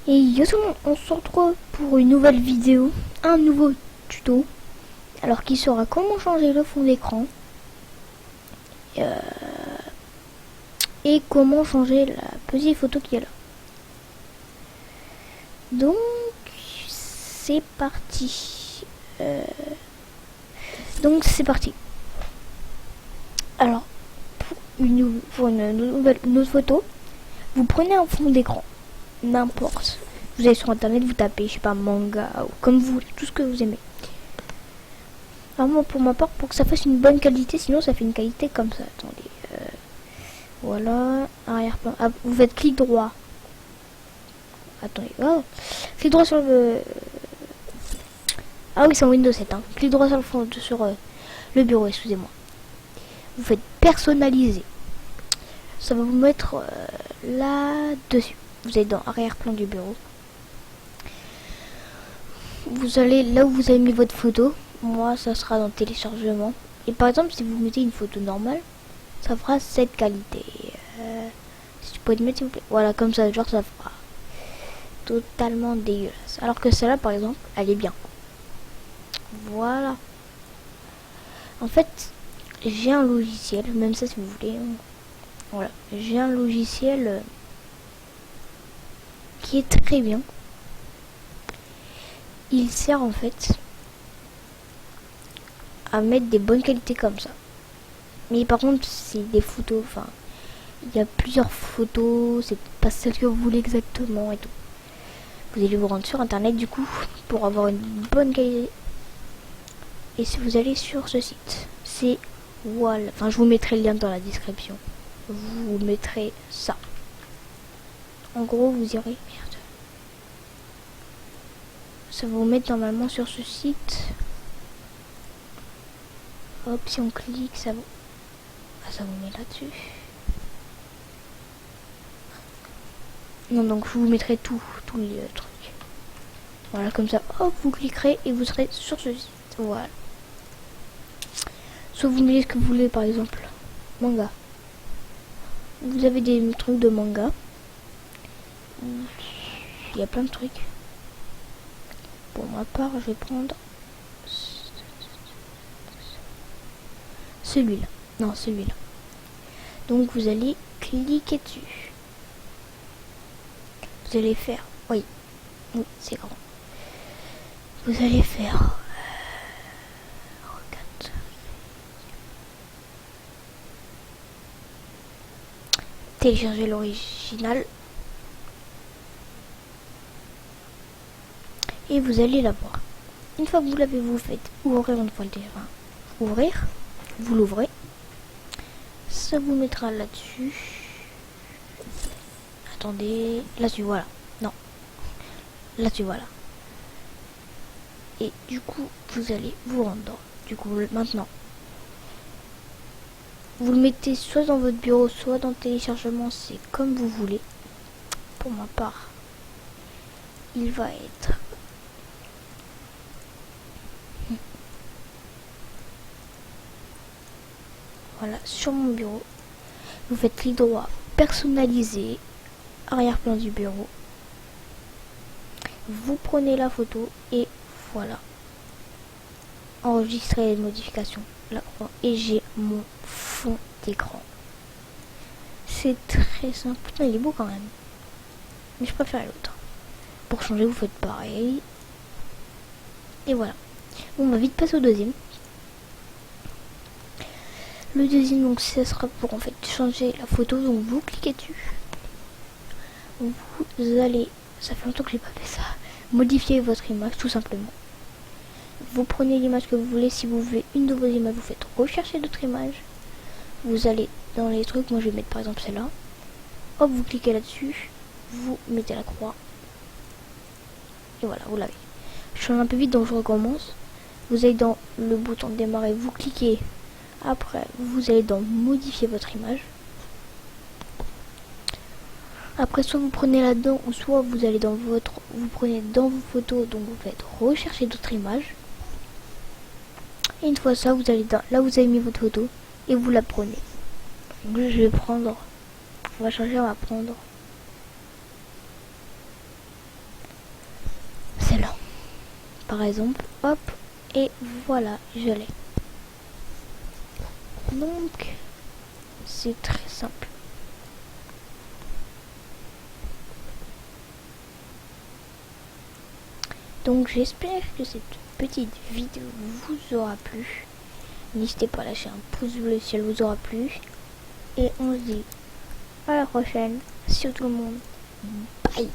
Et yo tout le monde, on se retrouve pour une nouvelle vidéo, un nouveau tuto, alors qui sera comment changer le fond d'écran et comment changer la petite photo qui est là. Donc c'est parti. Donc c'est parti. Alors pour une autre photo, vous prenez un fond d'écran, n'importe. Vous allez sur internet, vous tapez, je sais pas, manga ou comme vous, tout ce que vous aimez. Alors moi, pour ma part, pour que ça fasse une bonne qualité, sinon ça fait une qualité comme ça. Attendez, voilà, arrière-plan. Ah, vous faites clic droit. Attendez, oh. Clic droit sur le. Ah oui, c'est en Windows 7. Hein. Clic droit sur le fond, sur le bureau, excusez-moi. Vous faites personnaliser. Ça va vous mettre là-dessus. Vous allez dans arrière-plan du bureau. Vous allez là où vous avez mis votre photo. Moi, ça sera dans téléchargement. Et par exemple, si vous mettez une photo normale, ça fera cette qualité. Si tu pouvez le mettre, s'il vous plaît. Voilà, comme ça, genre, ça fera totalement dégueulasse. Alors que celle-là, par exemple, elle est bien. Voilà. En fait, j'ai un logiciel, même ça, si vous voulez. Voilà, j'ai un logiciel qui est très bien. Il sert en fait à mettre des bonnes qualités comme ça. Mais par contre, c'est des photos, enfin, il y a plusieurs photos, c'est pas celle que vous voulez exactement et tout. Vous allez vous rendre sur internet du coup pour avoir une bonne qualité. Et si vous allez sur ce site, c'est voilà, enfin je vous mettrai le lien dans la description. Vous mettrez ça. En gros, vous irez, merde. Ça va vous mettre normalement sur ce site. Hop, si on clique, ça vous... Ah, ça vous met là-dessus. Non, donc je vous mettrai tous les trucs. Voilà, comme ça, hop, vous cliquerez et vous serez sur ce site. Voilà. Soit vous mettez ce que vous voulez, par exemple, manga. Vous avez des trucs de manga. Il y a plein de trucs. Pour ma part, je vais prendre celui-là. Non, celui-là. Donc vous allez cliquer dessus. Vous allez faire... Oui, c'est grand. Vous allez faire... télécharger l'original. Et vous allez la voir. Une fois que vous l'avez fait, ouvrir une fois le terrain. Ouvrir. Vous l'ouvrez. Ça vous mettra là-dessus. Attendez. Là-dessus, voilà. Non. Là-dessus, voilà. Et du coup, vous allez vous rendre. Du coup, maintenant, vous le mettez soit dans votre bureau, soit dans le téléchargement. C'est comme vous voulez. Pour ma part, il va être... Voilà, sur mon bureau, vous faites clic droit, personnaliser, arrière-plan du bureau. Vous prenez la photo et voilà. Enregistrer les modifications. Là, et j'ai mon fond d'écran. C'est très simple. Putain, il est beau quand même. Mais je préfère l'autre. Pour changer, vous faites pareil. Et voilà. Bon, on va vite passer au deuxième. Le deuxième, donc, ça sera pour en fait changer la photo. Donc, vous cliquez dessus. Vous allez, ça fait longtemps que j'ai pas fait ça, modifier votre image tout simplement. Vous prenez l'image que vous voulez. Si vous voulez une de vos images, vous faites rechercher d'autres images. Vous allez dans les trucs. Moi, je vais mettre par exemple celle-là. Hop, vous cliquez là-dessus. Vous mettez la croix. Et voilà, vous l'avez. Je change un peu vite, donc je recommence. Vous allez dans le bouton démarrer. Vous cliquez. Après, vous allez dans modifier votre image. Après, soit vous prenez là-dedans, ou soit vous allez dans votre... Vous prenez dans vos photos, donc vous faites rechercher d'autres images. Et une fois ça, vous allez dans... Là où vous avez mis votre photo, et vous la prenez. Donc je vais prendre... On va changer, on va prendre... par exemple, hop, et voilà, je l'ai. Donc, c'est très simple. Donc, j'espère que cette petite vidéo vous aura plu. N'hésitez pas à lâcher un pouce bleu si elle vous aura plu. Et on se dit à la prochaine. Sur tout le monde. Bye.